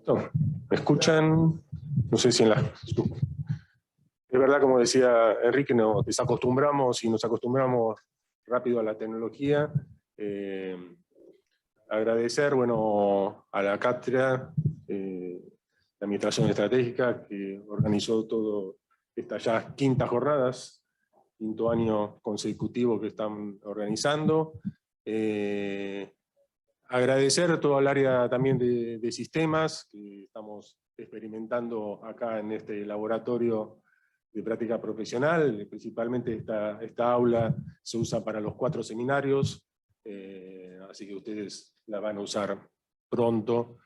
No, ¿me escuchan? No sé si en la... Es verdad, como decía Enrique, nos desacostumbramos y nos acostumbramos rápido a la tecnología. Agradecer, bueno, a la cátedra, la Administración Estratégica, que organizó todo estas ya quintas jornadas, quinto año consecutivo que están organizando. Agradecer todo el área también de sistemas, que estamos experimentando acá en este laboratorio de práctica profesional. Principalmente esta aula se usa para los 4 seminarios, así que ustedes la van a usar pronto,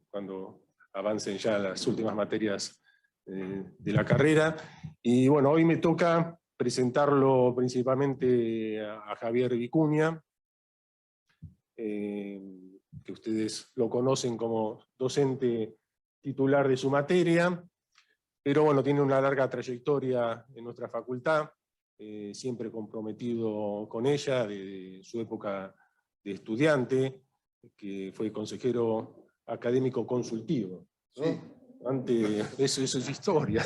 cuando avancen ya las últimas materias de la carrera. Y bueno, hoy me toca presentarlo principalmente a Javier Vicuña, que ustedes lo conocen como docente titular de su materia, pero bueno, tiene una larga trayectoria en nuestra facultad, siempre comprometido con ella, de su época de estudiante, que fue consejero académico consultivo, ¿no? Sí. Antes, eso es historia.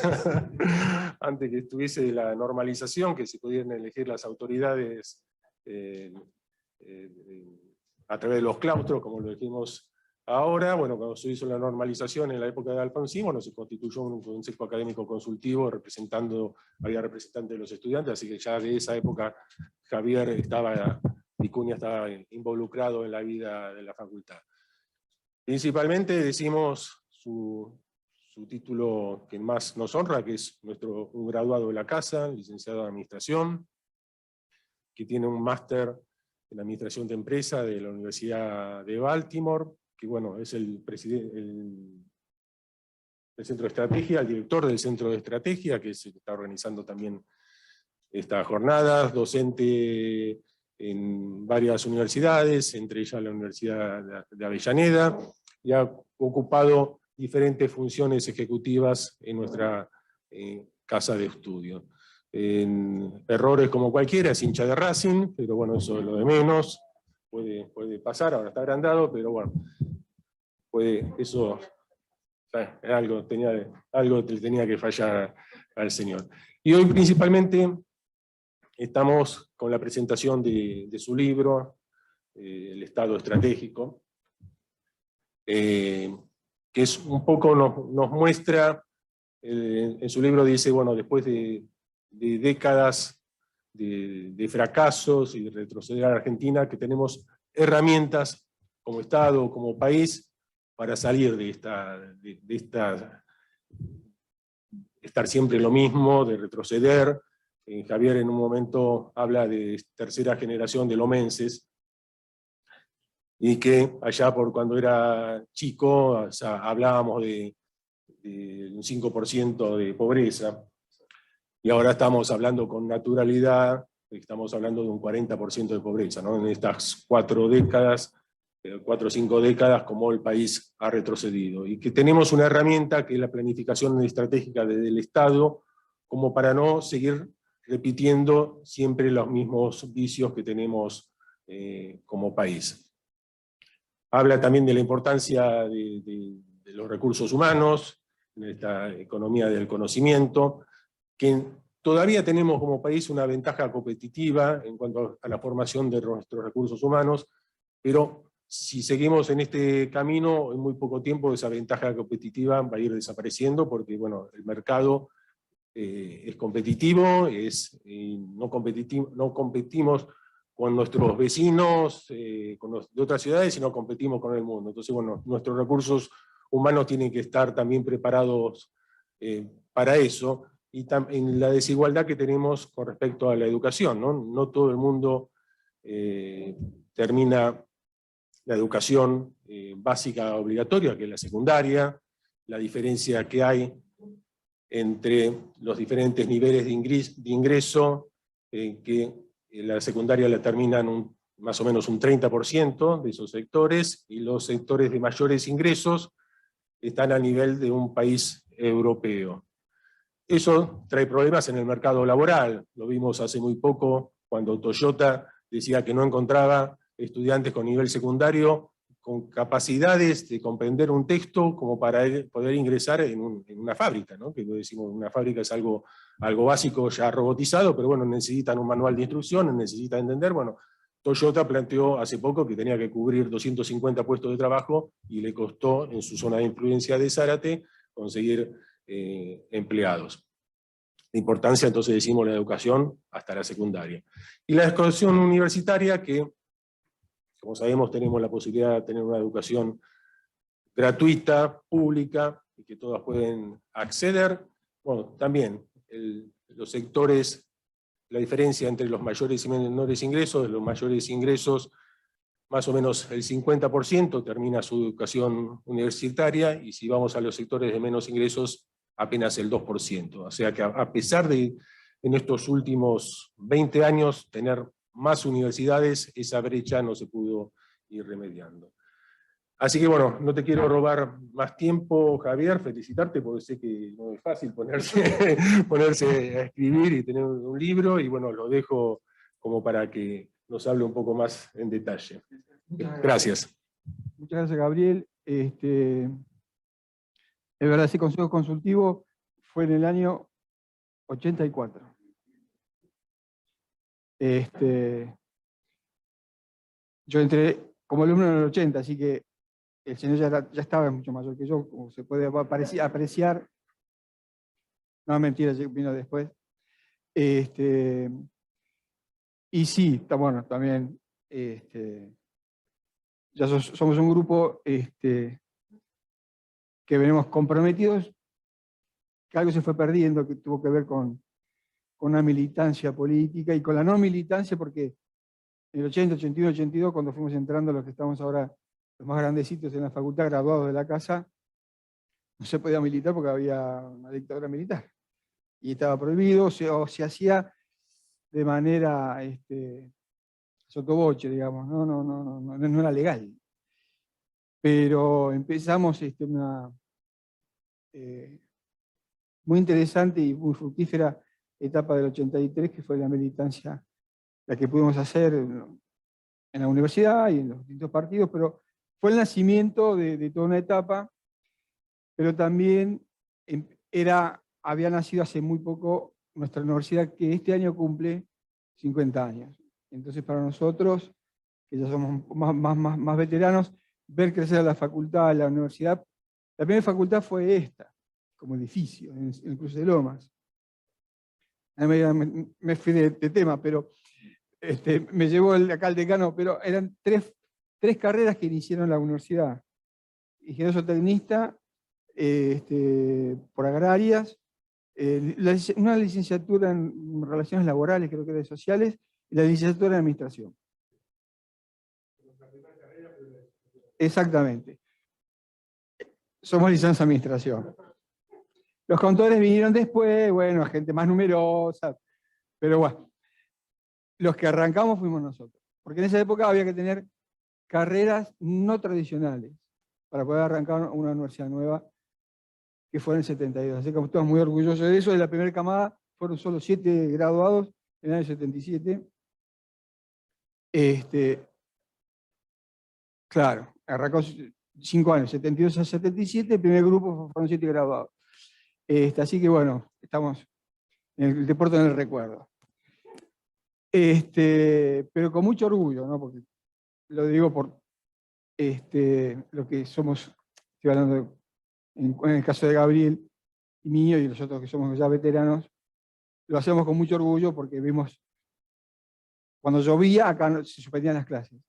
Antes que estuviese la normalización, que se pudieran elegir las autoridades a través de los claustros, como lo dijimos ahora. Bueno, cuando se hizo la normalización en la época de Alfonsín, bueno, se constituyó un consejo académico consultivo había representantes de los estudiantes, así que ya de esa época Javier Vicuña estaba involucrado en la vida de la facultad. Principalmente decimos su título que más nos honra, que es un graduado de la casa, licenciado en Administración, que tiene un máster en Administración de Empresa de la Universidad de Baltimore, que bueno, es el presidente del Centro de Estrategia, el director del Centro de Estrategia, que está organizando también estas jornadas, docente en varias universidades, entre ellas la Universidad de Avellaneda, y ha ocupado diferentes funciones ejecutivas en nuestra casa de estudio. En errores como cualquiera, es hincha de Racing, pero bueno, eso es lo de menos, puede pasar, ahora está agrandado, pero bueno, eso algo tenía que fallar al señor. Y hoy principalmente estamos con la presentación de su libro, El Estado Estratégico, que es un poco, nos muestra, en su libro dice, bueno, después de décadas de fracasos y de retroceder a la Argentina, que tenemos herramientas como Estado, como país, para salir de estar siempre lo mismo, de retroceder. Javier en un momento habla de tercera generación de lomenses, y que allá por cuando era chico, o sea, hablábamos de un 5% de pobreza, y ahora estamos hablando con naturalidad, estamos hablando de un 40% de pobreza, ¿no? En estas 4 o 5 décadas, como el país ha retrocedido, y que tenemos una herramienta que es la planificación estratégica del Estado, como para no seguir repitiendo siempre los mismos vicios que tenemos como país. Habla también de la importancia de los recursos humanos, en esta economía del conocimiento, que todavía tenemos como país una ventaja competitiva en cuanto a la formación de nuestros recursos humanos, pero si seguimos en este camino, en muy poco tiempo esa ventaja competitiva va a ir desapareciendo, porque bueno, el mercado es competitivo, no competimos con nuestros vecinos, de otras ciudades, sino competimos con el mundo. Entonces, bueno, nuestros recursos humanos tienen que estar también preparados para eso, y en la desigualdad que tenemos con respecto a la educación, ¿no? No todo el mundo termina la educación básica obligatoria, que es la secundaria, la diferencia que hay entre los diferentes niveles de ingreso, que la secundaria la terminan más o menos un 30% de esos sectores, y los sectores de mayores ingresos están a nivel de un país europeo. Eso trae problemas en el mercado laboral. Lo vimos hace muy poco cuando Toyota decía que no encontraba estudiantes con nivel secundario con capacidades de comprender un texto como para poder ingresar en una fábrica, ¿no? Que decimos, una fábrica es algo básico ya robotizado, pero bueno, necesitan un manual de instrucciones, necesitan entender, bueno, Toyota planteó hace poco que tenía que cubrir 250 puestos de trabajo y le costó en su zona de influencia de Zárate conseguir empleados. La importancia, entonces, decimos, la educación hasta la secundaria. Y la educación universitaria, que, como sabemos, tenemos la posibilidad de tener una educación gratuita, pública, y que todas pueden acceder. Bueno, también los sectores, la diferencia entre los mayores y menores ingresos, los mayores ingresos, más o menos el 50% termina su educación universitaria, y si vamos a los sectores de menos ingresos, apenas el 2%. O sea que a pesar de, en estos últimos 20 años, tener más universidades, esa brecha no se pudo ir remediando. Así que bueno, no te quiero robar más tiempo, Javier, felicitarte, porque sé que no es fácil ponerse a escribir y tener un libro, y bueno, lo dejo como para que nos hable un poco más en detalle. Gracias. Muchas gracias, Gabriel. Es verdad, ese consejo consultivo fue en el año 84. Yo entré como alumno en el 80, así que el señor ya estaba mucho mayor que yo, como se puede apreciar. No, mentira, vino después. Y sí, está bueno, también ya somos un grupo que venimos comprometidos, que algo se fue perdiendo, que tuvo que ver con una militancia política y con la no militancia, porque en el 80, 81, 82, cuando fuimos entrando los que estamos ahora, los más grandecitos en la facultad, graduados de la casa, no se podía militar porque había una dictadura militar. Y estaba prohibido, o se hacía de manera sotoboche, digamos, no era legal. Pero empezamos una muy interesante y muy fructífera etapa del 83, que fue la militancia, la que pudimos hacer en la universidad y en los distintos partidos, pero fue el nacimiento de toda una etapa, pero también había nacido hace muy poco nuestra universidad, que este año cumple 50 años. Entonces, para nosotros, que ya somos más veteranos, ver crecer a la facultad, a la universidad. La primera facultad fue esta, como edificio, en el Cruce de Lomas. Me fui de tema, pero me llevó acá el decano, pero eran tres carreras que iniciaron la universidad. Ingeniero zootecnista, por agrarias, una licenciatura en relaciones laborales, creo que era de sociales, y la licenciatura en administración. Exactamente. Somos licenciados en administración. Los contadores vinieron después, bueno, gente más numerosa, pero bueno, los que arrancamos fuimos nosotros. Porque en esa época había que tener carreras no tradicionales para poder arrancar una universidad nueva, que fue en el 72. Así que estamos muy orgullosos de eso. De la primera camada fueron solo 7 graduados en el año 77. Claro, arrancó 5 años, 72 a 77, el primer grupo fueron 7 graduados. Así que bueno, estamos en el deporte en el recuerdo. Pero con mucho orgullo, ¿no? Porque lo digo por lo que somos, estoy hablando en el caso de Gabriel y mío y los otros que somos ya veteranos, lo hacemos con mucho orgullo porque vimos, cuando llovía acá se suspendían las clases,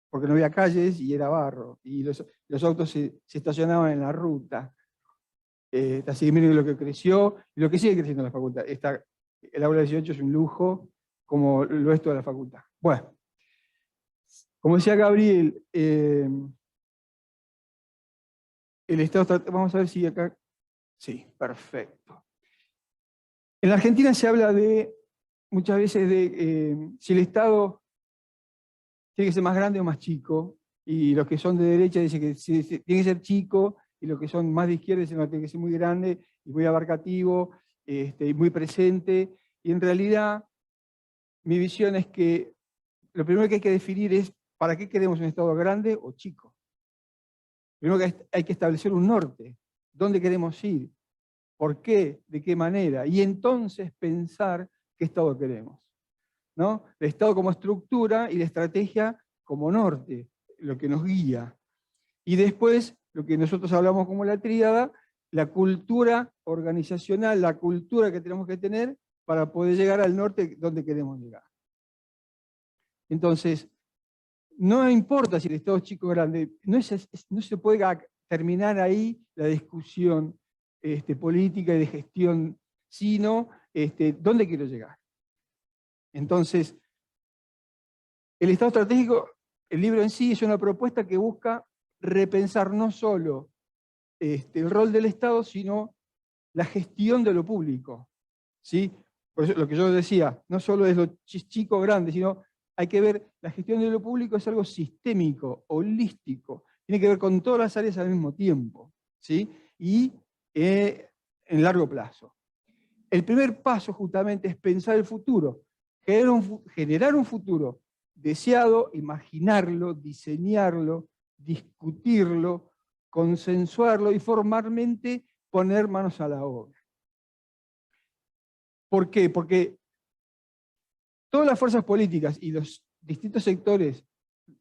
porque no había calles y era barro, y los autos se estacionaban en la ruta. Así que miren lo que creció, y lo que sigue creciendo en la facultad. El aula 18 es un lujo, como lo es toda la facultad. Bueno, como decía Gabriel, el Estado, vamos a ver si acá, sí, perfecto. En la Argentina se habla muchas veces de si el Estado tiene que ser más grande o más chico, y los que son de derecha dicen que tiene que ser chico, y los que son más de izquierda dicen que tiene que ser muy grande y muy abarcativo, y muy presente. Y en realidad, mi visión es que lo primero que hay que definir es ¿para qué queremos un Estado grande o chico? Primero que hay que establecer un norte. ¿Dónde queremos ir? ¿Por qué? ¿De qué manera? Y entonces pensar qué Estado queremos, ¿no? El Estado como estructura y la estrategia como norte, lo que nos guía. Y después, lo que nosotros hablamos como la tríada, la cultura organizacional, la cultura que tenemos que tener para poder llegar al norte donde queremos llegar. Entonces, no importa si el Estado es chico o grande, no se puede terminar ahí la discusión política y de gestión, sino dónde quiero llegar. Entonces, el Estado estratégico, el libro en sí es una propuesta que busca repensar no solo el rol del Estado, sino la gestión de lo público, ¿sí? Por eso lo que yo decía, no solo es lo chico o grande, sino hay que ver, la gestión de lo público es algo sistémico, holístico, tiene que ver con todas las áreas al mismo tiempo, ¿sí? Y en largo plazo. El primer paso justamente es pensar el futuro, generar un futuro deseado, imaginarlo, diseñarlo, discutirlo, consensuarlo y formalmente poner manos a la obra. ¿Por qué? Porque todas las fuerzas políticas y los distintos sectores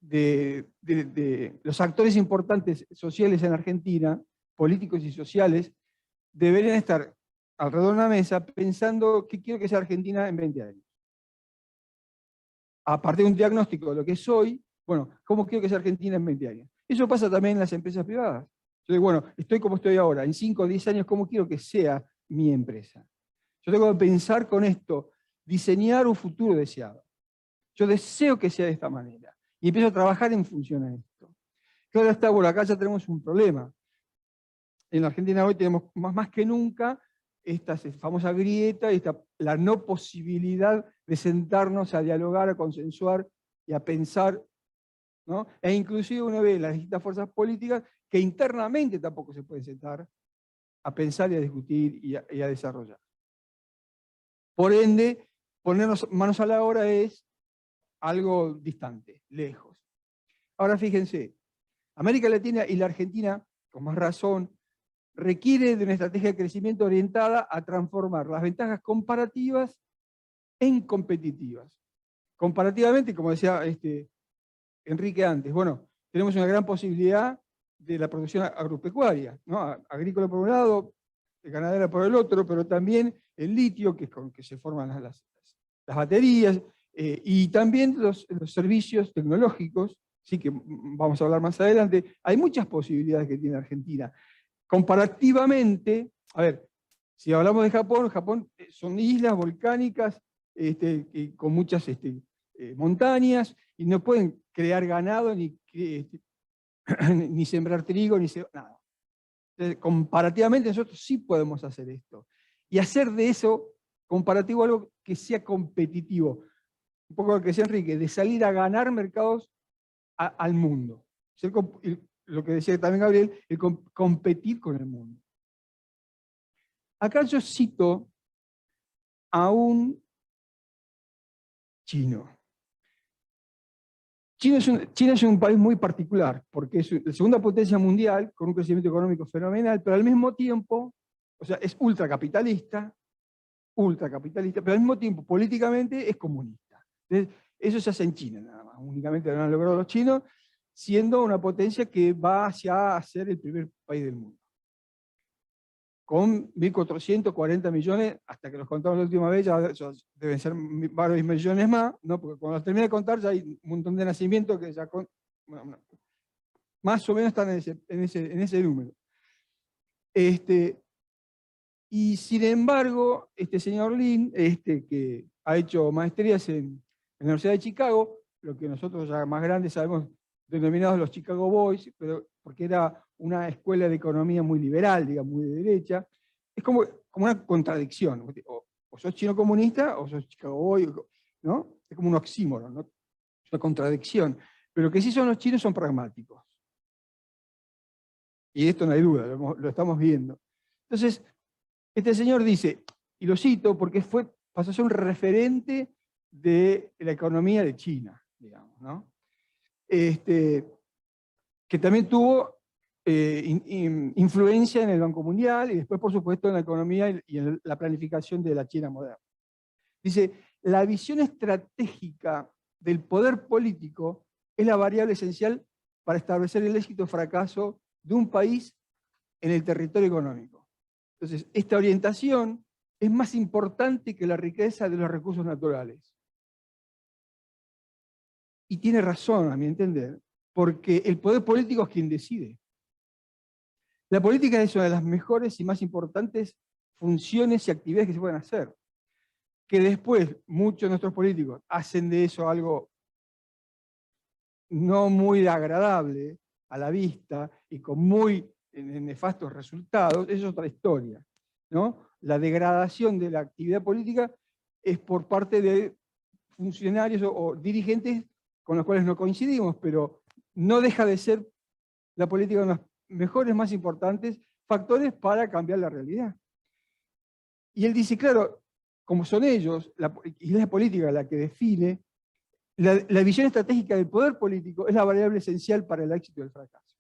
de los actores importantes sociales en Argentina, políticos y sociales, deberían estar alrededor de una mesa pensando qué quiero que sea Argentina en 20 años. A partir de un diagnóstico de lo que soy, bueno, ¿cómo quiero que sea Argentina en 20 años? Eso pasa también en las empresas privadas. Yo digo, bueno, estoy como estoy ahora, en 5 o 10 años, ¿cómo quiero que sea mi empresa? Yo tengo que pensar con esto, diseñar un futuro deseado. Yo deseo que sea de esta manera. Y empiezo a trabajar en función a esto. Claro está, bueno, acá ya tenemos un problema. En la Argentina hoy tenemos más que nunca esta famosa grieta, la no posibilidad de sentarnos a dialogar, a consensuar y a pensar, ¿no? E inclusive uno ve las distintas fuerzas políticas que internamente tampoco se pueden sentar a pensar y a discutir y a desarrollar. Por ende, ponernos manos a la obra es algo distante, lejos. Ahora fíjense, América Latina y la Argentina, con más razón, requiere de una estrategia de crecimiento orientada a transformar las ventajas comparativas en competitivas. Comparativamente, como decía Enrique antes, bueno, tenemos una gran posibilidad de la producción agropecuaria, ¿no? Agrícola por un lado, ganadera por el otro, pero también el litio, que es con que se forman las baterías, y también los servicios tecnológicos, sí, que vamos a hablar más adelante. Hay muchas posibilidades que tiene Argentina. Comparativamente, a ver, si hablamos de Japón, Japón son islas volcánicas con muchas montañas, y no pueden crear ganado, ni sembrar trigo, nada. Entonces, comparativamente nosotros sí podemos hacer esto. Y hacer de eso comparativo algo que sea competitivo. Un poco lo que decía Enrique, de salir a ganar mercados al mundo. Lo que decía también Gabriel, el competir con el mundo. Acá yo cito a un chino. China es un país muy particular, porque es la segunda potencia mundial, con un crecimiento económico fenomenal, pero al mismo tiempo, o sea, es ultracapitalista, pero al mismo tiempo políticamente es comunista. Entonces, eso se hace en China nada más, únicamente lo han logrado los chinos, siendo una potencia que va hacia ser el primer país del mundo. Con 1.440 millones, hasta que los contamos la última vez, ya deben ser varios millones más, ¿no? Porque cuando los termine de contar ya hay un montón de nacimientos que ya más o menos están en ese número. Y sin embargo, este señor Lin, que ha hecho maestrías en la Universidad de Chicago, lo que nosotros ya más grandes sabemos denominados los Chicago Boys, pero porque era una escuela de economía muy liberal, digamos, muy de derecha, es como una contradicción. O sos chino comunista o sos Chicago Boy, ¿no? Es como un oxímoron, ¿no? Es una contradicción. Pero que sí son los chinos son pragmáticos. Y de esto no hay duda, lo estamos viendo. Entonces, este señor dice, y lo cito porque pasó a ser un referente de la economía de China, digamos, ¿no? que también tuvo influencia en el Banco Mundial y después, por supuesto, en la economía y en la planificación de la China moderna. Dice, la visión estratégica del poder político es la variable esencial para establecer el éxito o fracaso de un país en el territorio económico. Entonces, esta orientación es más importante que la riqueza de los recursos naturales. Y tiene razón, a mi entender, porque el poder político es quien decide. La política es una de las mejores y más importantes funciones y actividades que se pueden hacer. Que después muchos de nuestros políticos hacen de eso algo no muy agradable a la vista y con muy nefastos resultados, eso es otra historia, ¿no? La degradación de la actividad política es por parte de funcionarios o dirigentes con los cuales no coincidimos, pero no deja de ser la política uno de los mejores, más importantes factores para cambiar la realidad. Y él dice, claro, como son ellos, y es la política la que define, la visión estratégica del poder político es la variable esencial para el éxito y el fracaso.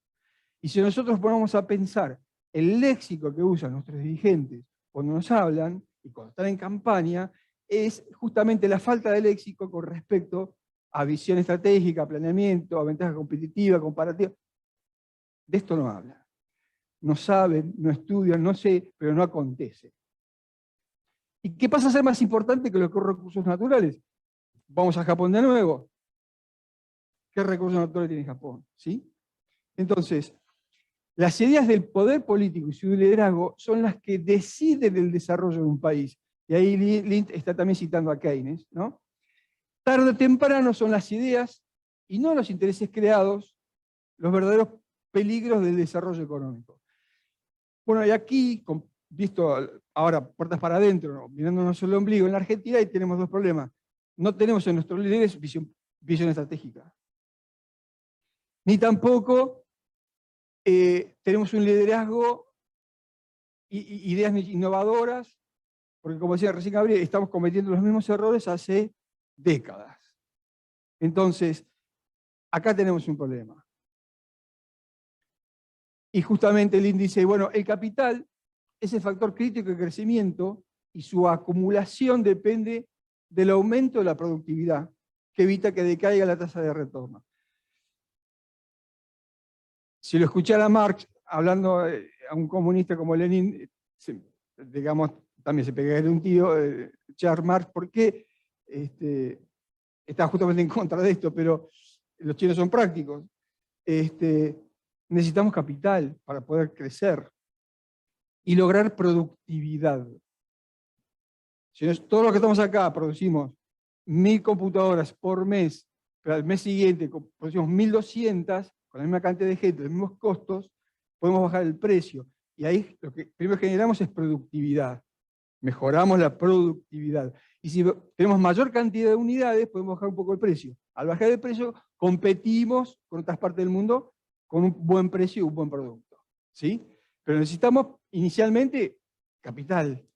Y si nosotros ponemos a pensar el léxico que usan nuestros dirigentes cuando nos hablan y cuando están en campaña, es justamente la falta de léxico con respecto a visión estratégica, planeamiento, a ventaja competitiva, comparativa. De esto no hablan. No saben, no estudian, no sé, pero no acontece. ¿Y qué pasa a ser más importante que los recursos naturales? Vamos a Japón de nuevo. ¿Qué recursos naturales tiene Japón? ¿Sí? Entonces, las ideas del poder político y su liderazgo son las que deciden el desarrollo de un país. Y ahí Lind está también citando a Keynes, ¿no? Tarde o temprano son las ideas y no los intereses creados los verdaderos peligros del desarrollo económico. Bueno, y aquí, visto ahora puertas para adentro, ¿no? Mirándonos el ombligo, en la Argentina ahí tenemos dos problemas. No tenemos en nuestros líderes visión estratégica. Ni tampoco tenemos un liderazgo y ideas innovadoras, porque como decía recién Gabriel, estamos cometiendo los mismos errores hace décadas. Entonces, acá tenemos un problema. Y justamente el índice, bueno, el capital es el factor crítico de crecimiento y su acumulación depende del aumento de la productividad, que evita que decaiga la tasa de retorno. Si lo escuchara Marx hablando a un comunista como Lenin, digamos, también se pegaría un tiro, Charles Marx, porque está justamente en contra de esto, pero los chinos son prácticos. Necesitamos capital para poder crecer y lograr productividad. Si todos los que estamos acá producimos 1000 computadoras por mes, pero al mes siguiente producimos 1200, con la misma cantidad de gente, los mismos costos, podemos bajar el precio. Y ahí lo que primero generamos es productividad. Mejoramos la productividad. Y si tenemos mayor cantidad de unidades, podemos bajar un poco el precio. Al bajar el precio, competimos con otras partes del mundo con un buen precio y un buen producto. ¿Sí? Pero necesitamos inicialmente capital.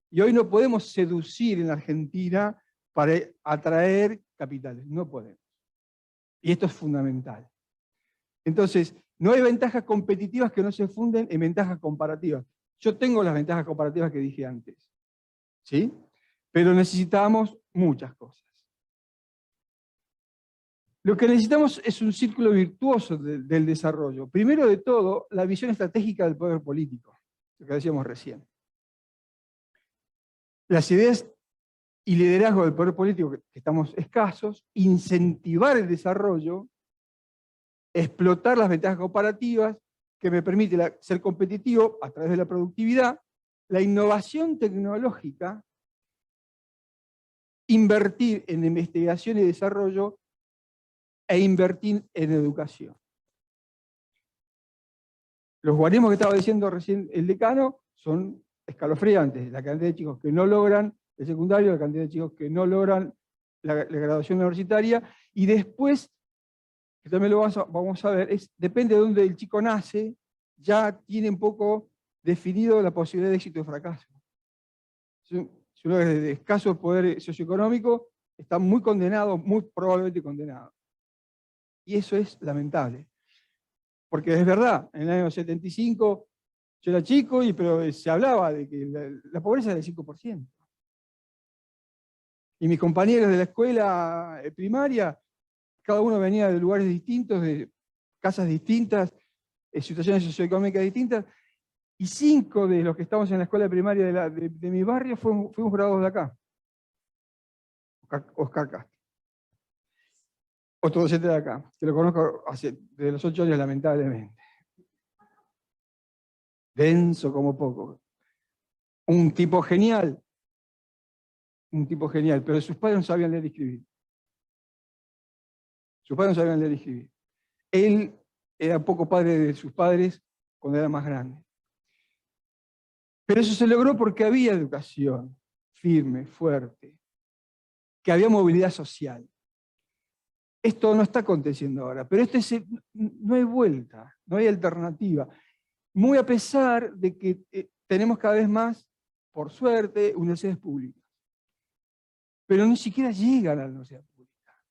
Y hoy no podemos seducir en la Argentina para atraer capitales. No podemos. Y esto es fundamental. Entonces, no hay ventajas competitivas que no se funden en ventajas comparativas. Yo tengo las ventajas comparativas que dije antes. ¿Sí? Pero necesitamos muchas cosas. Lo que necesitamos es un círculo virtuoso del desarrollo. Primero de todo, la visión estratégica del poder político, lo que decíamos recién. Las ideas y liderazgo del poder político, que estamos escasos, incentivar el desarrollo, explotar las ventajas comparativas, que me permite ser competitivo a través de la productividad, la innovación tecnológica, invertir en investigación y desarrollo e invertir en educación. Los guarismos que estaba diciendo recién el decano son escalofriantes. La cantidad de chicos que no logran el secundario, la cantidad de chicos que no logran la graduación universitaria, y después, que también lo vamos a ver, depende de dónde el chico nace, ya tiene un poco definido la posibilidad de éxito o fracaso. Si uno es de escaso poder socioeconómico, está muy condenado, muy probablemente condenado. Y eso es lamentable. Porque es verdad, en el año 75 yo era chico, pero se hablaba de que la pobreza era del 5%. Y mis compañeros de la escuela primaria, cada uno venía de lugares distintos, de casas distintas, situaciones socioeconómicas distintas, y 5 de los que estamos en la escuela primaria de mi barrio fuimos graduados de acá. Oscar Castro. Otro docente de acá, que lo conozco desde los 8 años, lamentablemente. Denso como poco. Un tipo genial, pero sus padres no sabían leer y escribir. Sus padres no sabían leer y escribir. Él era poco padre de sus padres cuando era más grande. Pero eso se logró porque había educación firme, fuerte, que había movilidad social. Esto no está aconteciendo ahora, pero no hay vuelta, no hay alternativa. Muy a pesar de que tenemos cada vez más, por suerte, universidades públicas. Pero ni siquiera llegan a la universidad pública.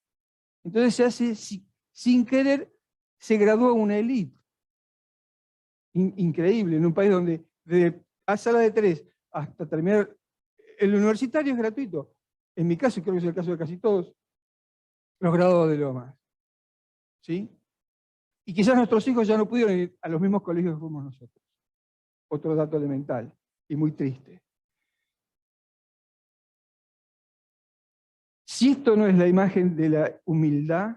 Entonces se hace, sin querer, se gradúa una élite. Increíble, en un país donde a sala de 3 hasta terminar, el universitario es gratuito. En mi caso, creo que es el caso de casi todos, los graduados de Lomas. ¿Sí? Y quizás nuestros hijos ya no pudieron ir a los mismos colegios que fuimos nosotros. Otro dato elemental y muy triste. Si esto no es la imagen de la humildad,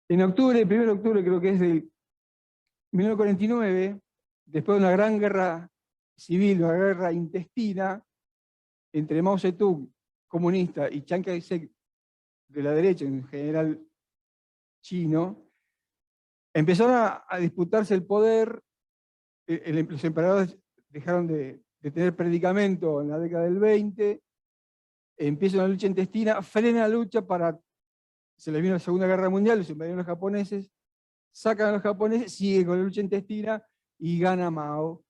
en octubre, el 1 de octubre creo que es del 1949, después de una gran guerra civil, una guerra intestina, entre Mao Zedong, comunista, y Chiang Kai-shek, de la derecha, en general chino, empezaron a disputarse el poder. Los emperadores dejaron de tener predicamento en la década del 20, empieza una lucha intestina, frena la lucha se les vino la Segunda Guerra Mundial, los invadieron los japoneses, sacan a los japoneses, sigue con la lucha intestina y gana Mao,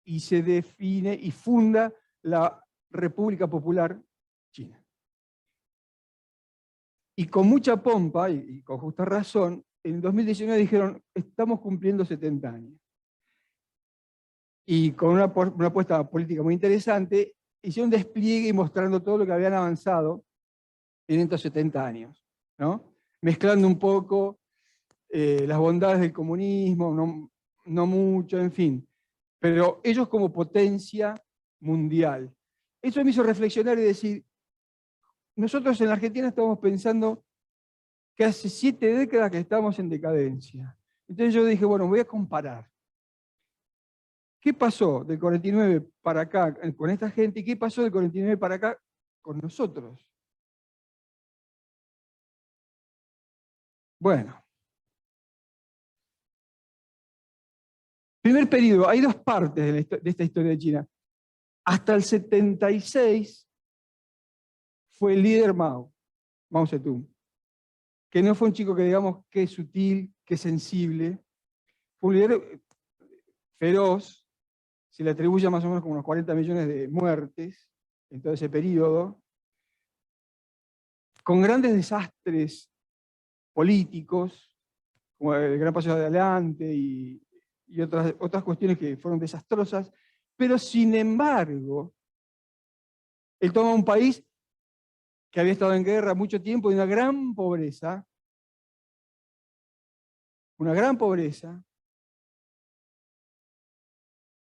y se define y funda la República Popular China. Y con mucha pompa, y con justa razón, en 2019 dijeron, estamos cumpliendo 70 años. Y con una apuesta política muy interesante, hicieron un despliegue mostrando todo lo que habían avanzado en estos 70 años, ¿no? Mezclando un poco las bondades del comunismo, no mucho, en fin. Pero ellos como potencia mundial. Eso me hizo reflexionar y decir, nosotros en la Argentina estamos pensando que hace 7 décadas que estamos en decadencia. Entonces yo dije, bueno, voy a comparar. ¿Qué pasó del 49 para acá con esta gente y qué pasó del 49 para acá con nosotros? Bueno. Primer periodo, hay 2 partes de esta historia de China. Hasta el 76 fue el líder Mao Zedong, que no fue un chico que digamos que sutil, que sensible, fue un líder feroz, se le atribuye más o menos como unos 40 millones de muertes en todo ese periodo, con grandes desastres políticos, como el Gran Paso de Adelante y otras cuestiones que fueron desastrosas, pero sin embargo, él toma un país que había estado en guerra mucho tiempo y una gran pobreza,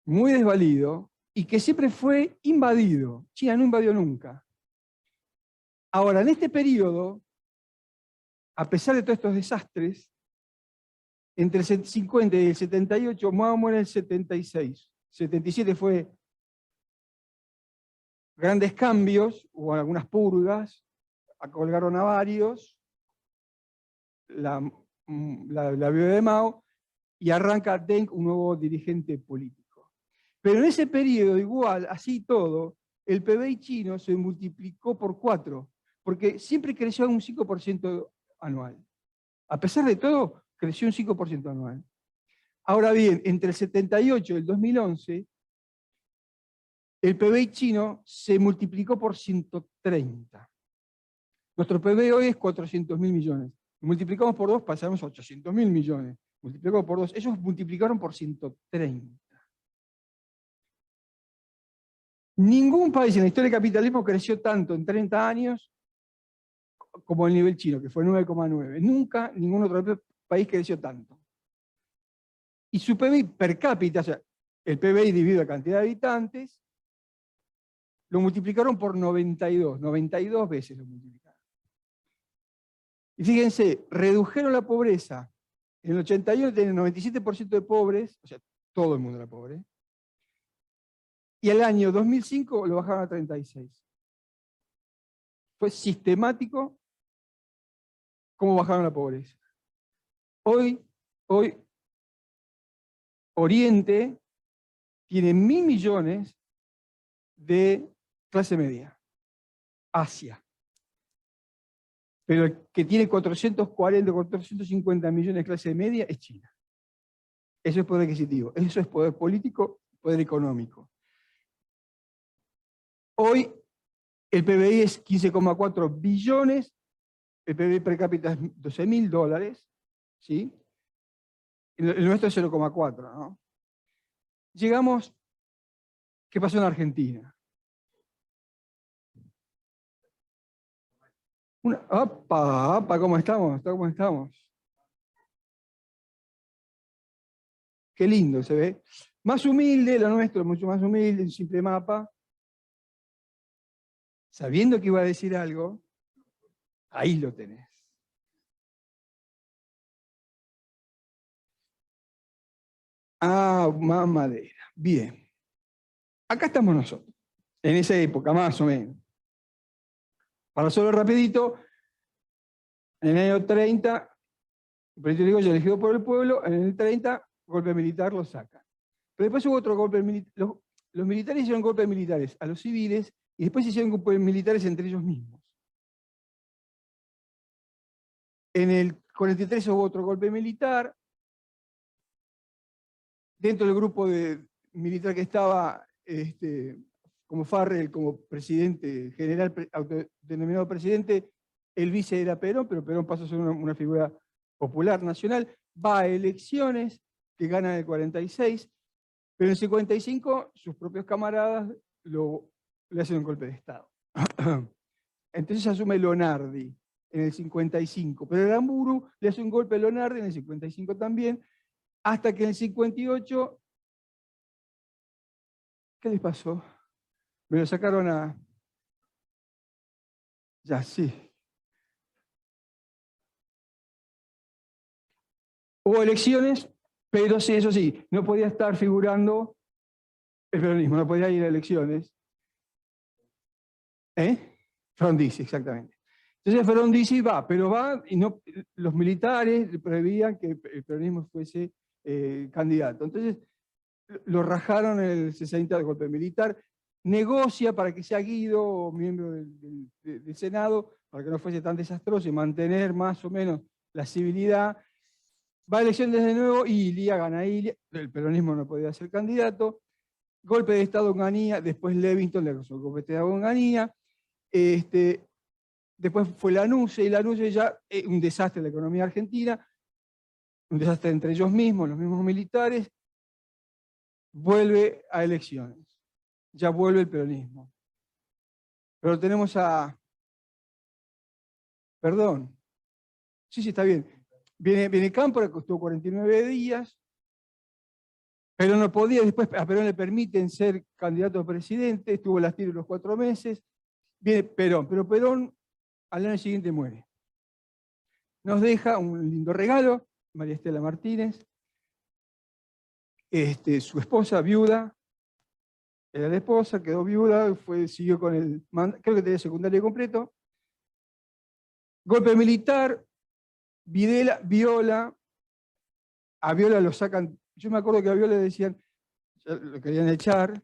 muy desvalido, y que siempre fue invadido. China no invadió nunca. Ahora, en este periodo, a pesar de todos estos desastres, entre el 50 y el 78, Mao muere en el 76. 77 fue grandes cambios, hubo algunas purgas, colgaron a varios, la viuda de Mao, y arranca Deng, un nuevo dirigente político. Pero en ese periodo, igual, así todo, el PBI chino se multiplicó por 4, porque siempre creció un 5% anual. A pesar de todo, creció un 5% anual. Ahora bien, entre el 78 y el 2011, el PBI chino se multiplicó por 130. Nuestro PBI hoy es 400.000 millones. Multiplicamos por 2, pasamos a 800.000 millones. Multiplicamos por 2, ellos multiplicaron por 130. Ningún país en la historia del capitalismo creció tanto en 30 años como el nivel chino, que fue 9,9. Nunca ningún otro país creció tanto. Y su PBI per cápita, o sea, el PBI dividido la cantidad de habitantes, lo multiplicaron por 92. 92 veces lo multiplicaron. Y fíjense, redujeron la pobreza. En el 81 tenían 97% de pobres, o sea, todo el mundo era pobre. Y el año 2005 lo bajaron a 36. Fue sistemático cómo bajaron la pobreza. Hoy Oriente tiene 1.000 millones de clase media. Asia. Pero el que tiene 440, 450 millones de clase media es China. Eso es poder adquisitivo. Eso es poder político, poder económico. Hoy el PBI es 15,4 billones, el PBI per cápita es $12.000, ¿sí? El nuestro es 0,4, ¿no? Llegamos, ¿qué pasó en Argentina? ¡Opa! ¿Cómo estamos? ¿Cómo estamos? Qué lindo se ve. Más humilde, lo nuestro, mucho más humilde, un simple mapa. Sabiendo que iba a decir algo, ahí lo tenés. Ah, mamadera. Bien. Acá estamos nosotros, en esa época, más o menos. Para solo rapidito, en el año 30, el presidente Irigoyen elegido por el pueblo, en el 30, golpe militar lo sacan. Pero después hubo otro golpe militar. Los militares hicieron golpes militares a los civiles y después hicieron golpes militares entre ellos mismos. En el 43 hubo otro golpe militar. Dentro del grupo militar que estaba como Farrell, como presidente general, autodenominado presidente, el vice era Perón, pero Perón pasó a ser una figura popular nacional, va a elecciones, que gana en el 46, pero en el 55 sus propios camaradas le hacen un golpe de Estado. Entonces asume Lonardi en el 55, pero Aramburu le hace un golpe a Lonardi en el 55 también, hasta que en el 58, ¿qué les pasó? Me lo sacaron a... Ya, sí. Hubo elecciones, pero sí, eso sí, no podía estar figurando el peronismo, no podía ir a elecciones. Frondizi, exactamente. Entonces Frondizi va, pero va y no, los militares preveían que el peronismo fuese candidato. Entonces lo rajaron en el 60 del golpe militar, negocia para que sea Guido, miembro del Senado, para que no fuese tan desastroso y mantener más o menos la civilidad. Va a elecciones de nuevo y Ilia gana Ilia, el peronismo no podía ser candidato. Golpe de Estado en Onganía, después Levington le causó el golpe de Estado en Onganía. Después fue Lanusse, y Lanusse ya un desastre en la economía argentina, un desastre entre ellos mismos, los mismos militares. Vuelve a elecciones, ya vuelve el peronismo. Pero tenemos a... Perdón. Sí, está bien. Viene Cámpora, que estuvo 49 días, pero no podía, después a Perón le permiten ser candidato a presidente, estuvo las tiros los 4 meses, viene Perón, pero Perón al año siguiente muere. Nos deja un lindo regalo, María Estela Martínez, su esposa, viuda, era la esposa, quedó viuda, siguió con el, creo que tenía secundario completo. Golpe militar, Videla, Viola, a Viola lo sacan, yo me acuerdo que a Viola le decían, lo querían echar,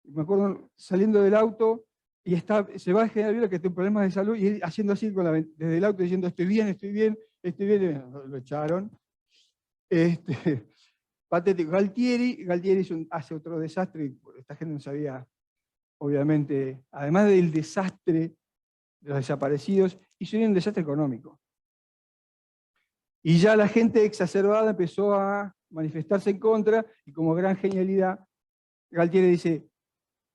me acuerdo saliendo del auto, y se va a generar Viola que tiene problemas de salud, y él haciendo así desde el auto diciendo estoy bien, y lo echaron. Patético. Galtieri hace otro desastre, esta gente no sabía, obviamente, además del desastre de los desaparecidos, y se unió un desastre económico. Y ya la gente exacerbada empezó a manifestarse en contra, y como gran genialidad, Galtieri dice,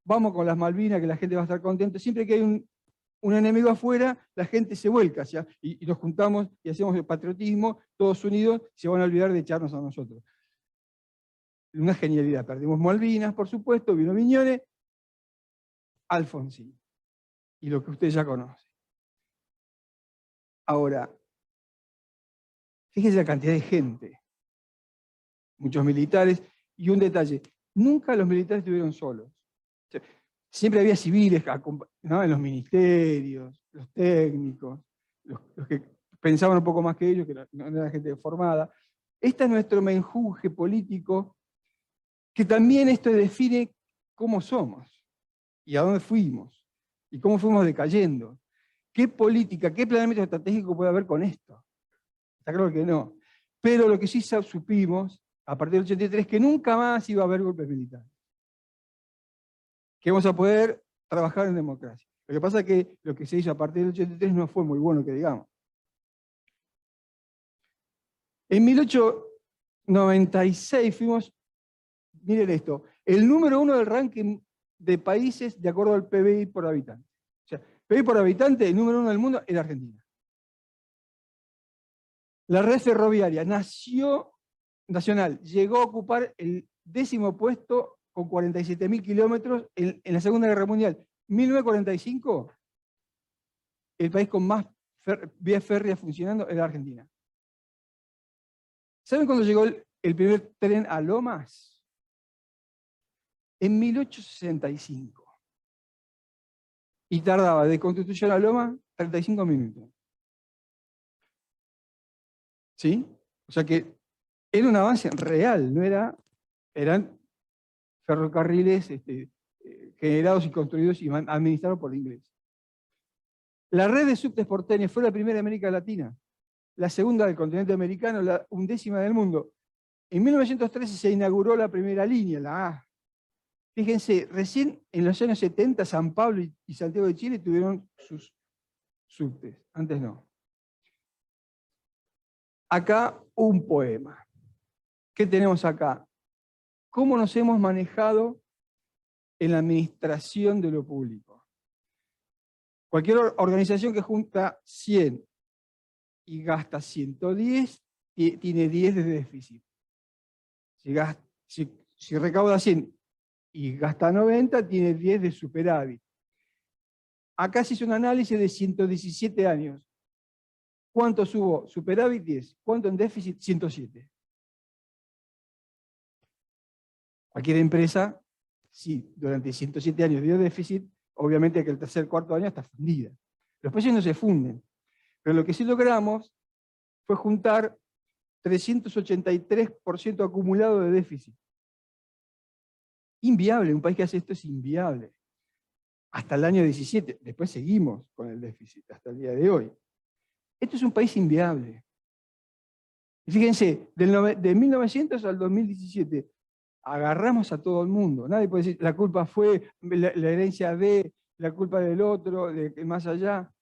vamos con las Malvinas, que la gente va a estar contenta. Siempre que hay un enemigo afuera, la gente se vuelca hacia, y nos juntamos y hacemos el patriotismo, todos unidos, y se van a olvidar de echarnos a nosotros. Una genialidad. Perdimos Malvinas, por supuesto, vino Miñones, Alfonsín. Y lo que usted ya conoce. Ahora, fíjese la cantidad de gente. Muchos militares. Y un detalle, nunca los militares estuvieron solos. O sea, siempre había civiles, ¿no?, en los ministerios, los técnicos, los que pensaban un poco más que ellos, que no era gente formada. Este es nuestro menjunje político, que también esto define cómo somos, y a dónde fuimos, y cómo fuimos decayendo. ¿Qué política, qué planeamiento estratégico puede haber con esto? Está claro que no. Pero lo que sí supimos, a partir del 83, que nunca más iba a haber golpes militares. Que vamos a poder trabajar en democracia. Lo que pasa es que lo que se hizo a partir del 83 no fue muy bueno, que digamos. En 1896 fuimos, miren esto, el número 1 del ranking de países de acuerdo al PBI por habitante. O sea, PBI por habitante, el número 1 del mundo era Argentina. La red ferroviaria nacional llegó a ocupar el 10º puesto con 47.000 kilómetros en la Segunda Guerra Mundial. 1945, el país con más vías férreas funcionando era Argentina. ¿Saben cuándo llegó el primer tren a Lomas? En 1865. Y tardaba de Constitución a Lomas 35 minutos. ¿Sí? O sea que era un avance real, no eran ferrocarriles generados y construidos y administrados por inglés. La red de subtes porteños fue la primera en América Latina, la segunda del continente americano, la 11ª del mundo. En 1913 se inauguró la primera línea, la A. Fíjense, recién en los años 70 San Pablo y Santiago de Chile tuvieron sus subtes, antes no. Acá un poema. ¿Qué tenemos acá? ¿Cómo nos hemos manejado en la administración de lo público? Cualquier organización que junta 100 y gasta 110, tiene 10 de déficit. Si recauda 100 y gasta 90, tiene 10 de superávit. Acá se hizo un análisis de 117 años. ¿Cuántos hubo? Superávit 10. ¿Cuánto en déficit? 107. Cualquier empresa, si durante 107 años dio déficit, obviamente que el tercer, cuarto año está fundida. Los precios no se funden. Pero lo que sí logramos fue juntar 383% acumulado de déficit. Inviable, un país que hace esto es inviable. Hasta el año 17, después seguimos con el déficit, hasta el día de hoy. Esto es un país inviable. Y fíjense, de 1900 al 2017, agarramos a todo el mundo. Nadie puede decir, la culpa fue la herencia de, la culpa del otro, de más allá.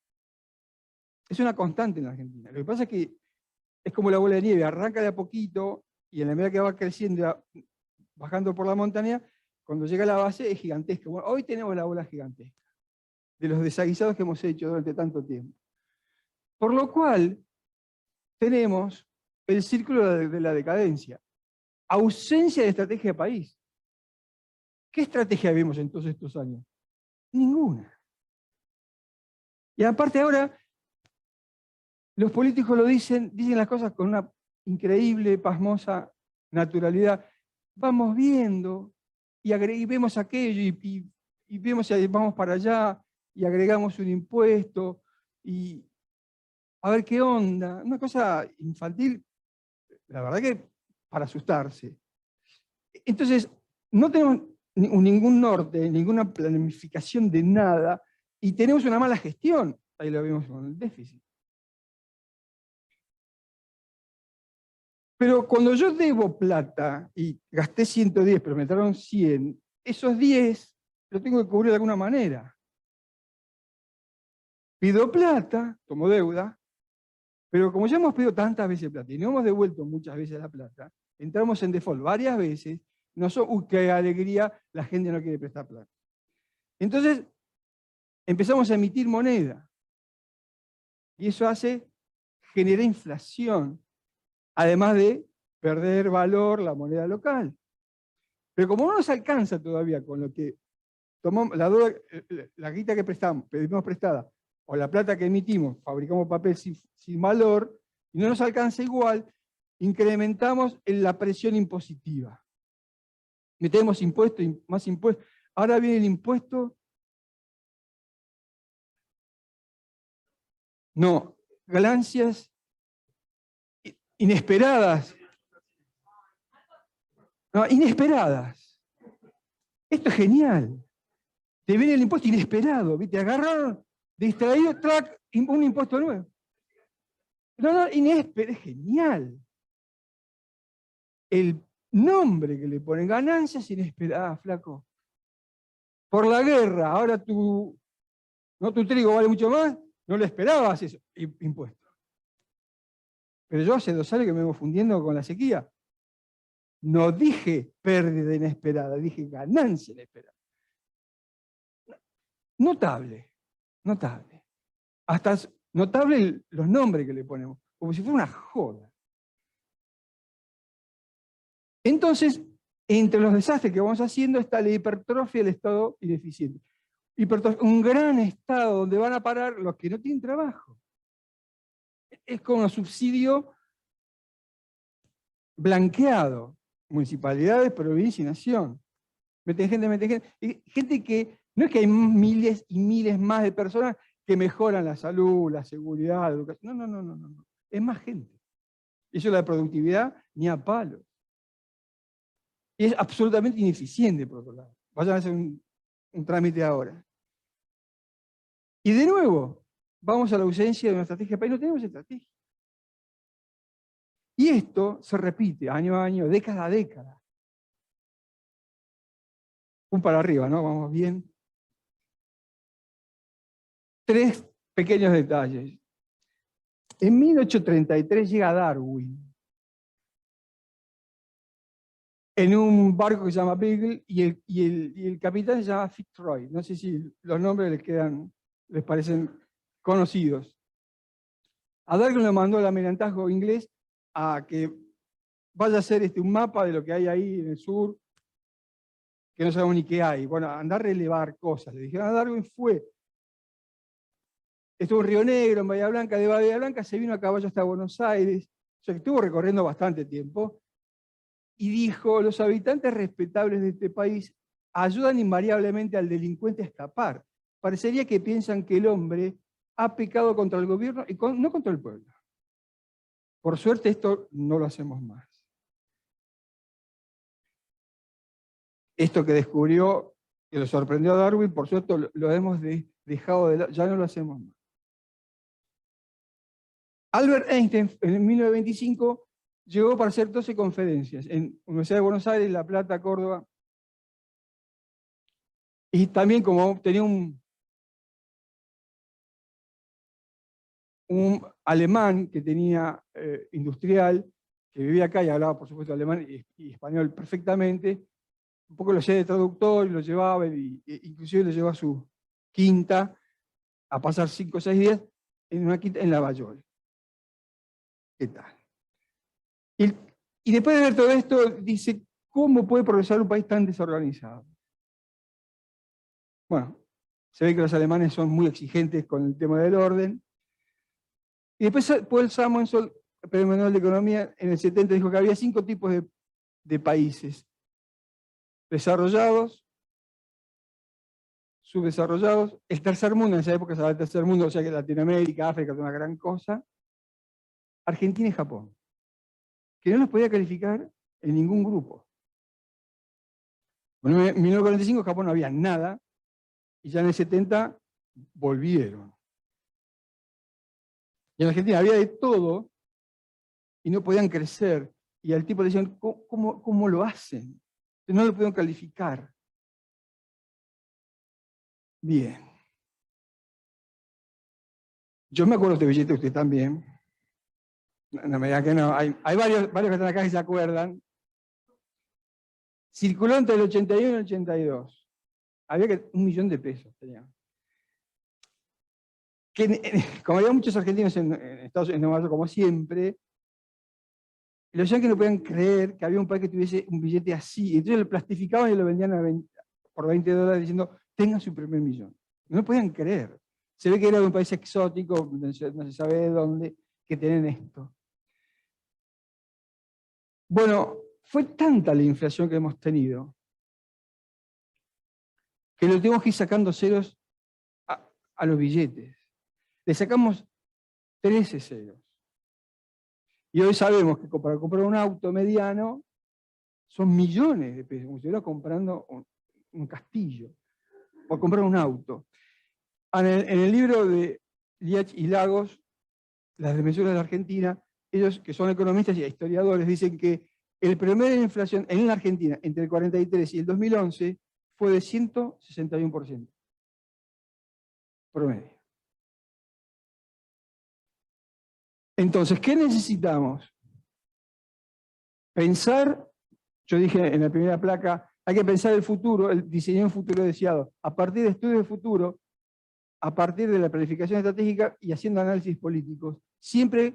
Es una constante en la Argentina. Lo que pasa es que es como la bola de nieve, arranca de a poquito, y en la medida que va creciendo, bajando por la montaña, cuando llega a la base es gigantesca. Bueno, hoy tenemos la bola gigantesca, de los desaguisados que hemos hecho durante tanto tiempo. Por lo cual, tenemos el círculo de la decadencia. Ausencia de estrategia de país. ¿Qué estrategia vimos en todos estos años? Ninguna. Y aparte ahora, los políticos lo dicen las cosas con una increíble, pasmosa naturalidad. Vamos viendo y vemos aquello y vemos si vamos para allá y agregamos un impuesto y a ver qué onda. Una cosa infantil, la verdad que para asustarse. Entonces, no tenemos ningún norte, ninguna planificación de nada y tenemos una mala gestión. Ahí lo vemos con el déficit. Pero cuando yo debo plata y gasté 110, pero me entraron 100, esos 10 los tengo que cubrir de alguna manera. pido plata, tomo deuda, pero como ya hemos pedido tantas veces plata y no hemos devuelto muchas veces la plata, entramos en default varias veces, no son, qué alegría, la gente no quiere prestar plata. Entonces, empezamos a emitir moneda. Y eso genera inflación, además de perder valor la moneda local. Pero como no nos alcanza todavía con lo que tomamos, la guita que pedimos prestada, o la plata que emitimos, fabricamos papel sin valor, y no nos alcanza igual, incrementamos en la presión impositiva. Metemos impuestos y más impuestos. Ahora viene el impuesto. No, ganancias inesperadas. No, inesperadas. Esto es genial. Te viene el impuesto inesperado, ¿viste? Agarraron, distraído, un impuesto nuevo. No, inesperado, es genial. El nombre que le ponen, ganancias inesperadas, flaco. Por la guerra, ahora tu trigo vale mucho más, no lo esperabas eso, impuesto. Pero yo hace 2 años que me vengo fundiendo con la sequía. No dije pérdida inesperada, dije ganancia inesperada. Notable. Hasta notable los nombres que le ponemos, como si fuera una joda. Entonces, entre los desastres que vamos haciendo está la hipertrofia del Estado ineficiente. Un gran Estado donde van a parar los que no tienen trabajo. Es como un subsidio blanqueado. Municipalidades, provincia y nación. Meten gente. Y gente que no es que hay miles y miles más de personas que mejoran la salud, la seguridad, la educación. No. Es más gente. Eso la productividad ni a palo. Y es absolutamente ineficiente, por otro lado. Vayan a hacer un trámite ahora. Y de nuevo, vamos a la ausencia de una estrategia de país. No tenemos estrategia. Y esto se repite año a año, década a década. Un para arriba, ¿no? Vamos bien. 3 pequeños detalles. En 1833 llega Darwin en un barco que se llama Beagle y el capitán se llama Fitzroy. No sé si los nombres les parecen conocidos. A Darwin lo mandó el almirantazgo inglés a que vaya a hacer un mapa de lo que hay ahí en el sur, que no sabemos ni qué hay. Bueno, andar a relevar cosas. Le dijeron a Darwin, estuvo en Río Negro, en Bahía Blanca, de Bahía Blanca se vino a caballo hasta Buenos Aires, o sea que estuvo recorriendo bastante tiempo, y dijo, los habitantes respetables de este país ayudan invariablemente al delincuente a escapar. Parecería que piensan que el hombre ha pecado contra el gobierno y no contra el pueblo. Por suerte esto no lo hacemos más. Esto que descubrió, que lo sorprendió a Darwin, por suerte lo hemos dejado de lado, ya no lo hacemos más. Albert Einstein, en 1925, llegó para hacer 12 conferencias en Universidad de Buenos Aires, La Plata, Córdoba. Y también como tenía un alemán que tenía industrial, que vivía acá y hablaba, por supuesto, alemán y español perfectamente, un poco lo hacía de traductor y lo llevaba, inclusive lo llevó a su quinta a pasar 5 o 6 días en una quinta en Lavallol. ¿Qué tal? Y después de ver todo esto, dice, ¿cómo puede progresar un país tan desorganizado? Bueno, se ve que los alemanes son muy exigentes con el tema del orden. Y después Paul Samuelson, Premio Nobel de Economía, en el 70 dijo que había 5 tipos de países. Desarrollados, subdesarrollados, el tercer mundo, en esa época se hablaba del tercer mundo, o sea que Latinoamérica, África, es una gran cosa, Argentina y Japón, que no los podía calificar en ningún grupo. Bueno, en 1945 en Japón no había nada, y ya en el 70 volvieron. Y en Argentina había de todo, y no podían crecer, y al tipo le decían, ¿cómo lo hacen? No lo pudieron calificar. Bien. Yo me acuerdo de este billete, usted también. No me digan que no. Hay varios que están acá que se acuerdan. Circuló entre el 81 y el 82. Había que 1 millón de pesos. Tenía. Como había muchos argentinos en Estados Unidos, en Nueva York, como siempre, los yanquis no podían creer que había un país que tuviese un billete así. Entonces lo plastificaban y lo vendían por $20 diciendo, tengan su primer millón. No lo podían creer. Se ve que era de un país exótico, no se sabe de dónde, que tienen esto. Bueno, fue tanta la inflación que hemos tenido que lo tenemos que ir sacando ceros a los billetes. Le sacamos 13 ceros. Y hoy sabemos que para comprar un auto mediano son millones de pesos, como si estuviera comprando un castillo, o comprar un auto. En el libro de Liach y Lagos, Las desmesuras de la Argentina, ellos que son economistas y historiadores dicen que el promedio de inflación en la Argentina entre el 43 y el 2011 fue de 161%. Promedio. Entonces, ¿qué necesitamos? Pensar, yo dije en la primera placa, hay que pensar el futuro, el diseño un futuro deseado, a partir de estudios de futuro, a partir de la planificación estratégica y haciendo análisis políticos, siempre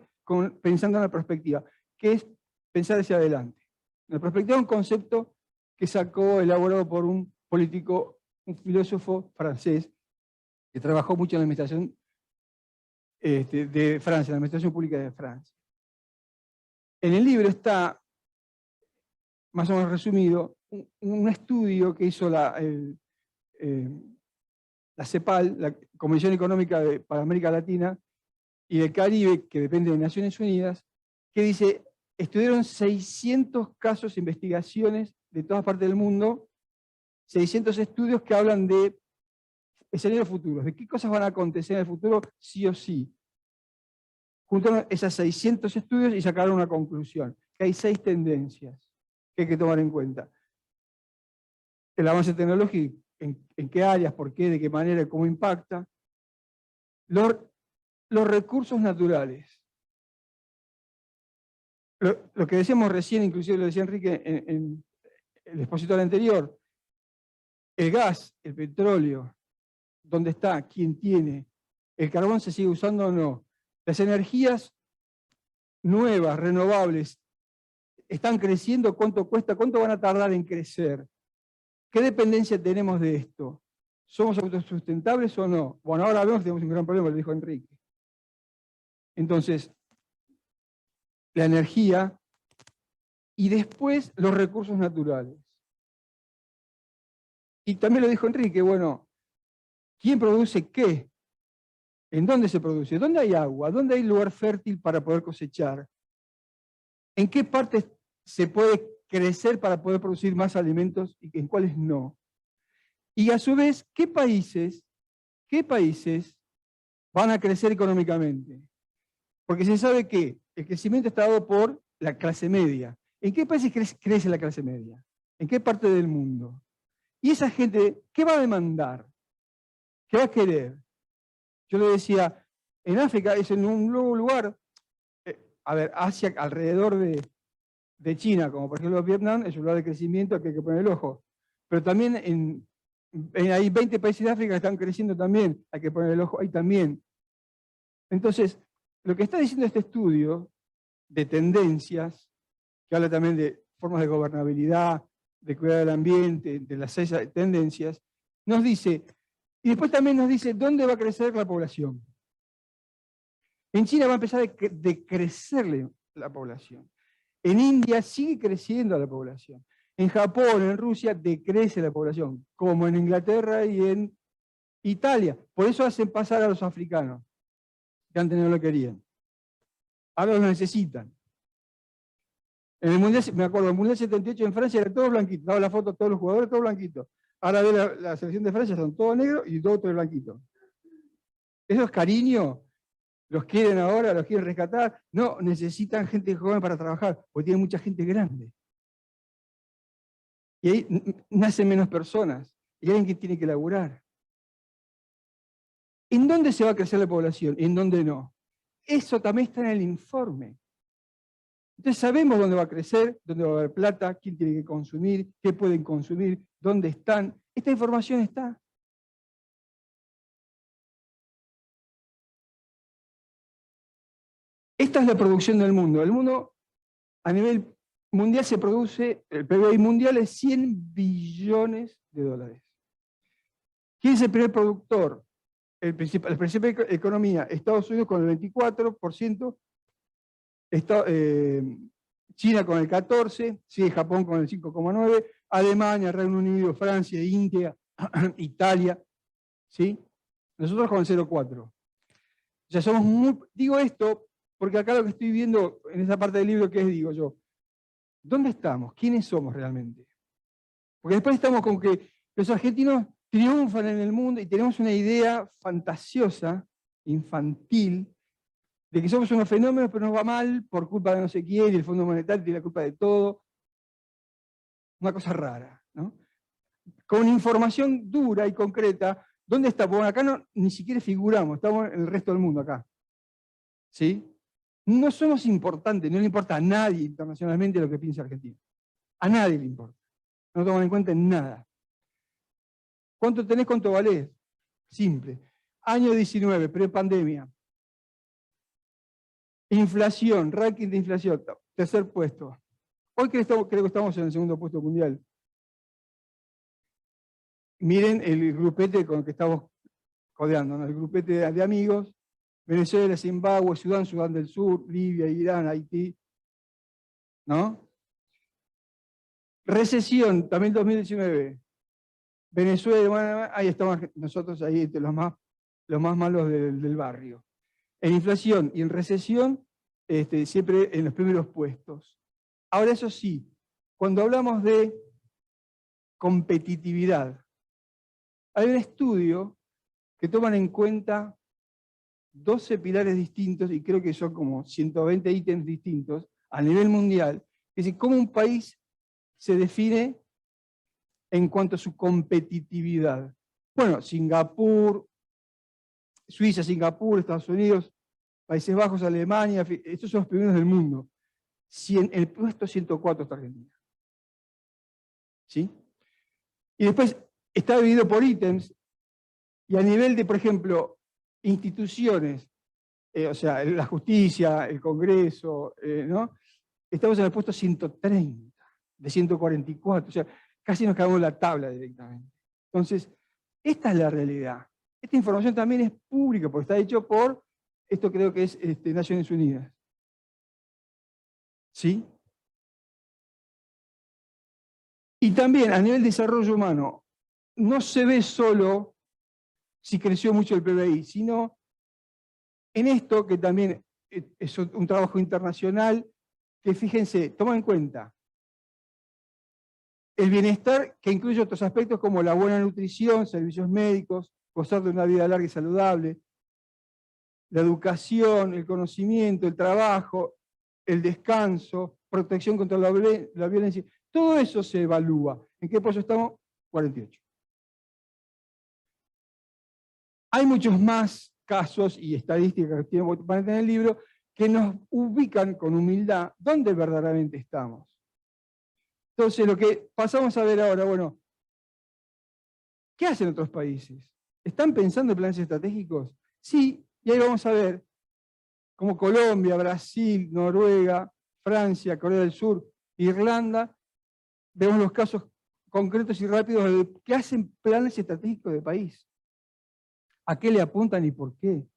pensando en la perspectiva, que es pensar hacia adelante. La perspectiva es un concepto que elaborado por un político, un filósofo francés, que trabajó mucho en la administración de Francia, en la administración pública de Francia. En el libro está, más o menos resumido, un estudio que hizo la CEPAL, la Comisión Económica para América Latina y el Caribe, que depende de Naciones Unidas, que dice, estudiaron 600 casos, investigaciones de todas partes del mundo, 600 estudios que hablan de escenarios futuros, de qué cosas van a acontecer en el futuro sí o sí. Juntaron esas 600 estudios y sacaron una conclusión, que hay 6 tendencias que hay que tomar en cuenta. El avance tecnológico, en qué áreas, por qué, de qué manera, cómo impacta. Los recursos naturales. Lo que decíamos recién, inclusive lo decía Enrique en el expositor anterior, el gas, el petróleo, ¿dónde está? ¿Quién tiene? ¿El carbón se sigue usando o no? Las energías nuevas, renovables, ¿están creciendo? ¿Cuánto cuesta? ¿Cuánto van a tardar en crecer? ¿Qué dependencia tenemos de esto? ¿Somos autosustentables o no? Bueno, ahora vemos que tenemos un gran problema, lo dijo Enrique. Entonces, la energía y después los recursos naturales. Y también lo dijo Enrique, bueno, ¿quién produce qué? ¿En dónde se produce? ¿Dónde hay agua? ¿Dónde hay lugar fértil para poder cosechar? ¿En qué partes se puede crecer para poder producir más alimentos y en cuáles no? Y a su vez, ¿qué países van a crecer económicamente? Porque se sabe que el crecimiento está dado por la clase media. ¿En qué países crece la clase media? ¿En qué parte del mundo? Y esa gente, ¿qué va a demandar? ¿Qué va a querer? Yo le decía, en África es en un nuevo lugar, Asia alrededor de China, como por ejemplo Vietnam, es un lugar de crecimiento que hay que poner el ojo. Pero también hay 20 países de África que están creciendo también, hay que poner el ojo ahí también. Entonces, lo que está diciendo este estudio de tendencias, que habla también de formas de gobernabilidad, de cuidar del ambiente, de las 6 tendencias, nos dice, y después también nos dice dónde va a crecer la población. En China va a empezar a decrecerle la población. En India sigue creciendo la población. En Japón, en Rusia, decrece la población, como en Inglaterra y en Italia. Por eso hacen pasar a los africanos, que antes no lo querían. Ahora lo necesitan. En el Mundial, me acuerdo, el Mundial 78 en Francia era todo blanquito. Daba la foto a todos los jugadores, todo blanquito. Ahora ve la selección de Francia, son todos negros y todo blanquito. Eso es cariño. Los quieren ahora, los quieren rescatar. No, necesitan gente joven para trabajar, porque tienen mucha gente grande. Y ahí nacen menos personas. Y hay alguien que tiene que laburar. ¿En dónde se va a crecer la población? ¿En dónde no? Eso también está en el informe. Entonces sabemos dónde va a crecer, dónde va a haber plata, quién tiene que consumir, qué pueden consumir, dónde están. Esta información está. Esta es la producción del mundo. El mundo, a nivel mundial, se produce, el PBI mundial es 100 billones de dólares. ¿Quién es el primer productor? La principal economía, Estados Unidos con el 24%, China con el 14%, sigue Japón con el 5,9%, Alemania, Reino Unido, Francia, India, Italia, ¿sí? Nosotros con el 0,4%. O sea, somos muy... Digo esto porque acá lo que estoy viendo en esa parte del libro, que es, digo yo, ¿dónde estamos? ¿Quiénes somos realmente? Porque después estamos con que los argentinos triunfan en el mundo y tenemos una idea fantasiosa, infantil, de que somos unos fenómenos, pero nos va mal por culpa de no sé quién, y el Fondo Monetario tiene la culpa de todo. Una cosa rara, ¿no? Con información dura y concreta, ¿dónde está? Porque acá no, ni siquiera figuramos, estamos en el resto del mundo acá. ¿Sí? No somos importantes, no le importa a nadie internacionalmente lo que piensa Argentina. A nadie le importa. No toman en cuenta en nada. ¿Cuánto tenés, cuánto valés? Simple. Año 19, pre-pandemia. Inflación, ranking de inflación, tercer puesto. Hoy creo que estamos en el segundo puesto mundial. Miren el grupete con el que estamos codeando, ¿no? El grupete de amigos. Venezuela, Zimbabue, Sudán, Sudán del Sur, Libia, Irán, Haití. ¿No? Recesión, también 2019. Venezuela, bueno, ahí estamos nosotros, ahí entre los más malos del barrio. En inflación y en recesión, siempre en los primeros puestos. Ahora, eso sí, cuando hablamos de competitividad, hay un estudio que toman en cuenta 12 pilares distintos, y creo que son como 120 ítems distintos a nivel mundial, es decir, cómo un país se define en cuanto a su competitividad. Bueno, Singapur, Suiza, Singapur, Estados Unidos, Países Bajos, Alemania, estos son los primeros del mundo. El puesto 104 está Argentina. ¿Sí? Y después está dividido por ítems, y a nivel de, por ejemplo, instituciones, o sea, la justicia, el Congreso, ¿no? Estamos en el puesto 130, de 144, o sea, casi nos cagamos la tabla directamente. Entonces, esta es la realidad. Esta información también es pública, porque está hecho por, esto creo que es Naciones Unidas. ¿Sí? Y también a nivel de desarrollo humano, no se ve solo si creció mucho el PBI, sino en esto que también es un trabajo internacional, que fíjense, toma en cuenta el bienestar, que incluye otros aspectos como la buena nutrición, servicios médicos, gozar de una vida larga y saludable, la educación, el conocimiento, el trabajo, el descanso, protección contra la violencia. Todo eso se evalúa. ¿En qué puesto estamos? 48. Hay muchos más casos y estadísticas que van a tener el libro que nos ubican con humildad dónde verdaderamente estamos. Entonces, lo que pasamos a ver ahora, bueno, ¿qué hacen otros países? ¿Están pensando en planes estratégicos? Sí, y ahí vamos a ver cómo Colombia, Brasil, Noruega, Francia, Corea del Sur, Irlanda, vemos los casos concretos y rápidos de que hacen planes estratégicos de país. ¿A qué le apuntan y por qué?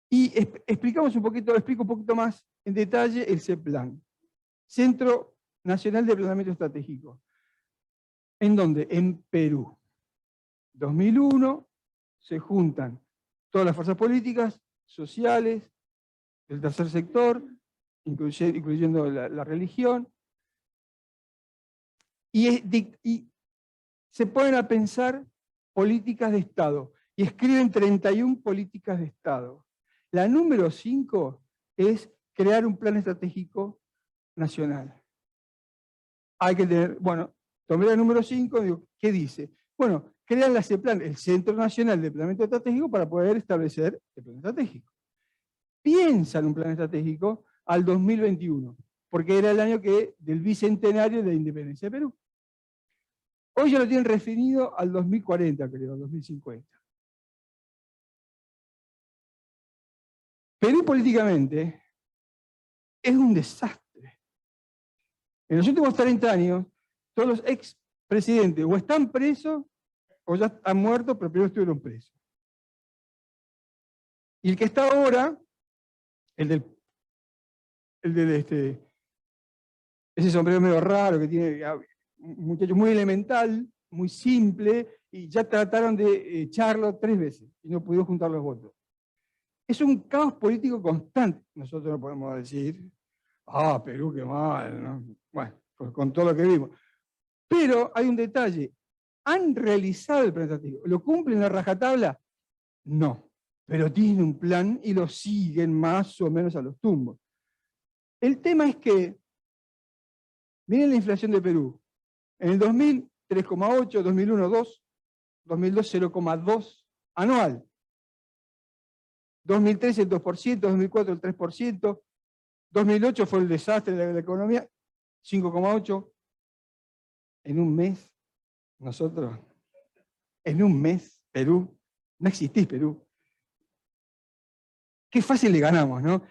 Y explico un poquito más en detalle el CEPLAN, Centro Nacional de Planeamiento Estratégico. ¿En dónde? En Perú. 2001 se juntan todas las fuerzas políticas, sociales, del tercer sector, incluyendo la religión, y se ponen a pensar políticas de Estado, y escriben 31 políticas de Estado. La número 5 es crear un plan estratégico nacional. Hay que tener, bueno, tomé la número 5, digo, ¿qué dice? Bueno, crean la CEPLAN, el Centro Nacional de Planeamiento Estratégico, para poder establecer el plan estratégico. Piensan un plan estratégico al 2021, porque era el año del bicentenario de la independencia de Perú. Hoy ya lo tienen referido al 2040, creo, 2050. Perú políticamente es un desastre. En los últimos 30 años, todos los expresidentes o están presos o ya han muerto, pero primero estuvieron presos. Y el que está ahora, ese sombrero medio raro que tiene, un muchacho muy elemental, muy simple, y ya trataron de echarlo 3 veces y no pudieron juntar los votos. Es un caos político constante. Nosotros no podemos decir, Perú, qué mal, ¿no? Bueno, pues con todo lo que vimos. Pero hay un detalle. ¿Han realizado el plan estratégico? ¿Lo cumplen la rajatabla? No. Pero tienen un plan y lo siguen más o menos a los tumbos. El tema es que, miren la inflación de Perú. En el 2000, 3,8, 2001, 2, 2002, 0,2 anual. 2003 el 2%, 2004 el 3%, 2008 fue el desastre de la economía, 5,8. En un mes, nosotros, en un mes, Perú, no existís Perú. Qué fácil le ganamos, ¿no?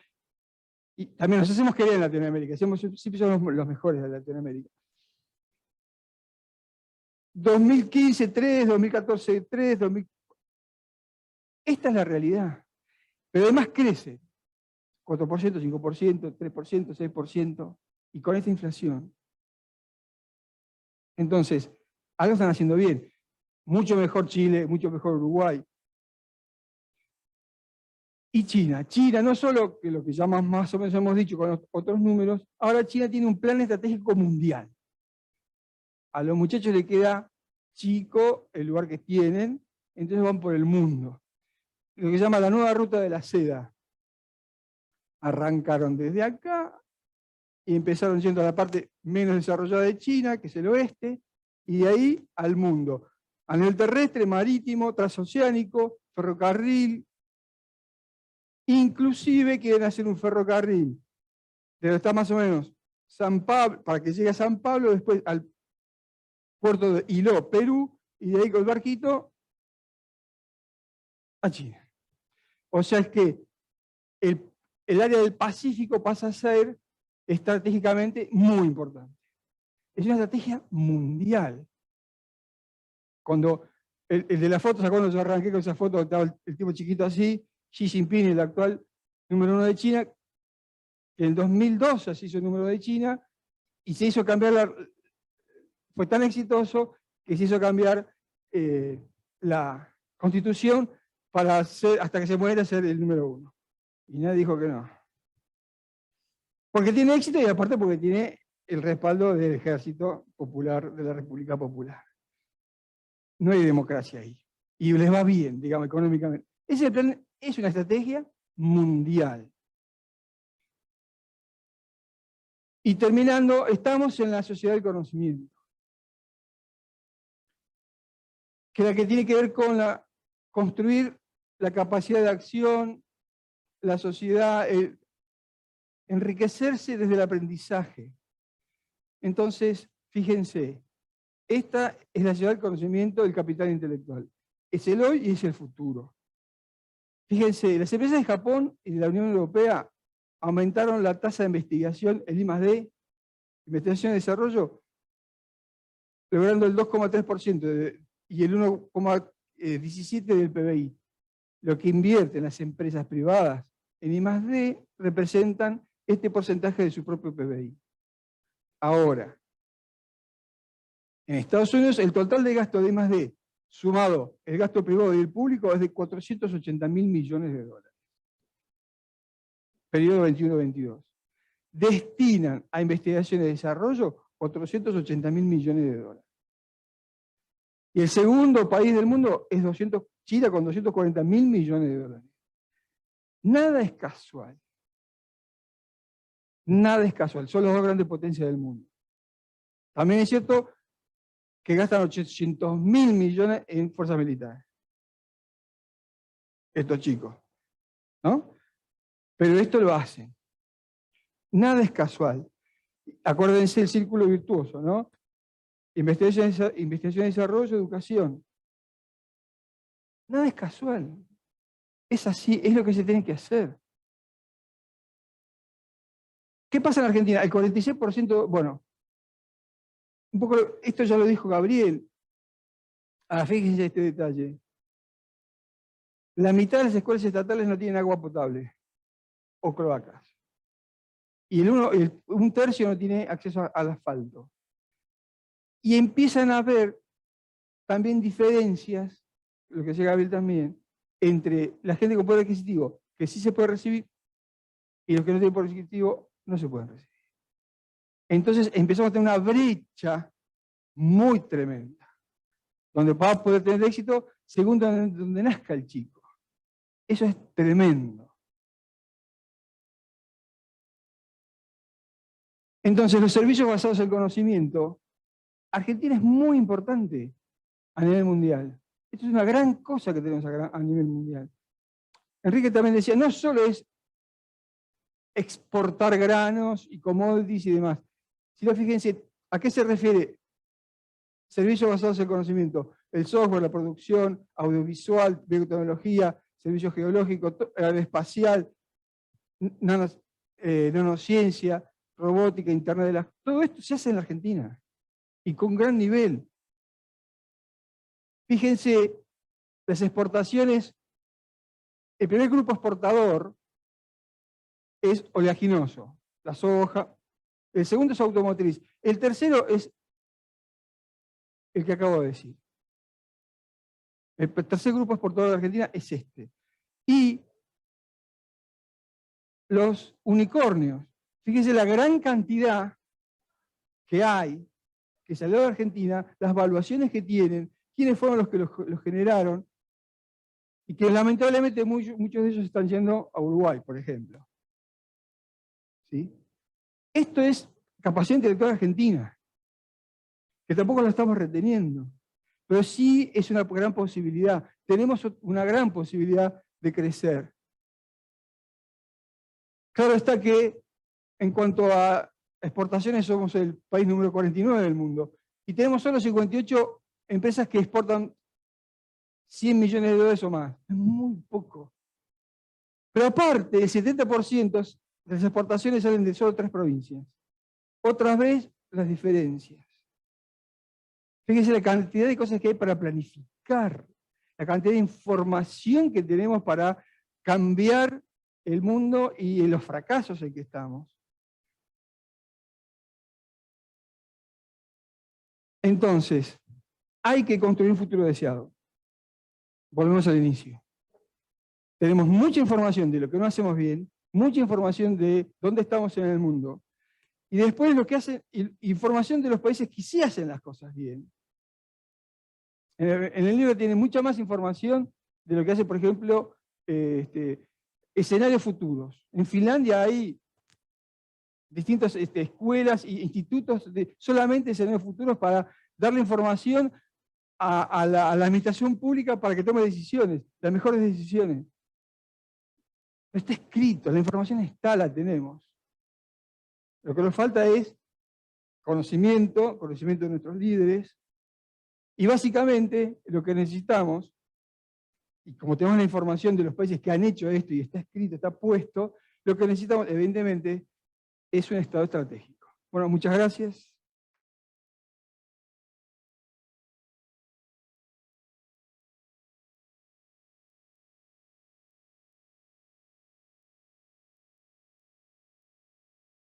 Y también nos hacemos querer en Latinoamérica, siempre somos los mejores de Latinoamérica. 2015, 3, 2014, 3, 2000. Esta es la realidad. Pero además crece. 4%, 5%, 3%, 6%. Y con esta inflación. Entonces, algo están haciendo bien. Mucho mejor Chile, mucho mejor Uruguay. Y China. China, no solo que lo que ya más o menos hemos dicho con otros números, ahora China tiene un plan estratégico mundial. A los muchachos les queda chico el lugar que tienen, entonces van por el mundo. Lo que se llama la nueva ruta de la seda. Arrancaron desde acá y empezaron yendo a la parte menos desarrollada de China, que es el oeste, y de ahí al mundo. A nivel terrestre, marítimo, transoceánico, ferrocarril, inclusive quieren hacer un ferrocarril, pero está más o menos San Pablo, para que llegue a San Pablo, después al puerto de Hilo, Perú, y de ahí con el barquito a China. O sea, es que el área del Pacífico pasa a ser estratégicamente muy importante. Es una estrategia mundial. Cuando el de la foto, cuando yo arranqué con esa foto, estaba el tipo chiquito así, Xi Jinping, el actual número 1 de China, que en el 2002 se hizo el número de China, y se hizo cambiar fue tan exitoso que se hizo cambiar la constitución para hasta que se muera ser el número 1. Y nadie dijo que no. Porque tiene éxito y aparte porque tiene el respaldo del Ejército Popular, de la República Popular. No hay democracia ahí. Y les va bien, digamos, económicamente. Ese plan es una estrategia mundial. Y terminando, estamos en la sociedad del conocimiento, que es la que tiene que ver con construir la capacidad de acción, la sociedad, enriquecerse desde el aprendizaje. Entonces, fíjense, esta es la sociedad del conocimiento del capital intelectual. Es el hoy y es el futuro. Fíjense, las empresas de Japón y de la Unión Europea aumentaron la tasa de investigación, el I+D, investigación y desarrollo, logrando el 2,3% y el 1,17% del PBI. Lo que invierten las empresas privadas en I+D representan este porcentaje de su propio PBI. Ahora, en Estados Unidos el total de gasto de I+D, sumado el gasto privado y el público, es de 480.000 millones de dólares. Periodo 21-22. Destinan a investigación y desarrollo 480.000 millones de dólares. Y el segundo país del mundo es China con 240.000 millones de dólares. Nada es casual. Nada es casual. Son las dos grandes potencias del mundo. También es cierto que gastan 800.000 millones en fuerzas militares. Estos chicos, ¿no? Pero esto lo hacen. Nada es casual. Acuérdense el círculo virtuoso, ¿no? Investigación y desarrollo, educación. Nada es casual. Es así, es lo que se tiene que hacer. ¿Qué pasa en Argentina? El 46%, bueno, un poco, esto ya lo dijo Gabriel. Fíjense este detalle. La mitad de las escuelas estatales no tienen agua potable o cloacas. Y un tercio no tiene acceso al asfalto. Y empiezan a haber también diferencias, lo que decía Gabriel también, entre la gente con poder adquisitivo, que sí se puede recibir, y los que no tienen poder adquisitivo no se pueden recibir. Entonces empezamos a tener una brecha muy tremenda, donde va a poder tener éxito según donde nazca el chico. Eso es tremendo. Entonces, los servicios basados en conocimiento, Argentina es muy importante a nivel mundial. Esto es una gran cosa que tenemos a nivel mundial. Enrique también decía, no solo es exportar granos y commodities y demás, sino fíjense, ¿a qué se refiere servicios basados en conocimiento? El software, la producción, audiovisual, biotecnología, servicios geológicos, aeroespacial, nanociencia, robótica, internet de las... Todo esto se hace en la Argentina y con gran nivel. Fíjense, las exportaciones, el primer grupo exportador es oleaginoso, la soja. El segundo es automotriz. El tercero es el que acabo de decir. El tercer grupo exportador de Argentina es este. Y los unicornios. Fíjense la gran cantidad que hay, que salió de Argentina, las valuaciones que tienen, quiénes fueron los que los generaron, y que lamentablemente muchos de ellos están yendo a Uruguay, por ejemplo. ¿Sí? Esto es capacidad intelectual argentina, que tampoco la estamos reteniendo, pero sí es una gran posibilidad. Tenemos una gran posibilidad de crecer. Claro está que en cuanto a exportaciones somos el país número 49 del mundo y tenemos solo 58 empresas que exportan 100 millones de dólares o más. Es muy poco. Pero aparte, el 70% de las exportaciones salen de solo 3 provincias. Otra vez, las diferencias. Fíjense la cantidad de cosas que hay para planificar, la cantidad de información que tenemos para cambiar el mundo y los fracasos en que estamos. Entonces, hay que construir un futuro deseado. Volvemos al inicio. Tenemos mucha información de lo que no hacemos bien, mucha información de dónde estamos en el mundo, y después lo que hacen, información de los países que sí hacen las cosas bien. En el libro tiene mucha más información de lo que hace, por ejemplo, escenarios futuros. En Finlandia hay distintas escuelas e institutos de solamente escenarios futuros para darle información a la administración pública para que tome decisiones, las mejores decisiones. Está escrito, la información está, la tenemos. Lo que nos falta es conocimiento de nuestros líderes, y básicamente lo que necesitamos, y como tenemos la información de los países que han hecho esto y está escrito, está puesto, lo que necesitamos evidentemente es un Estado estratégico. Bueno, muchas gracias.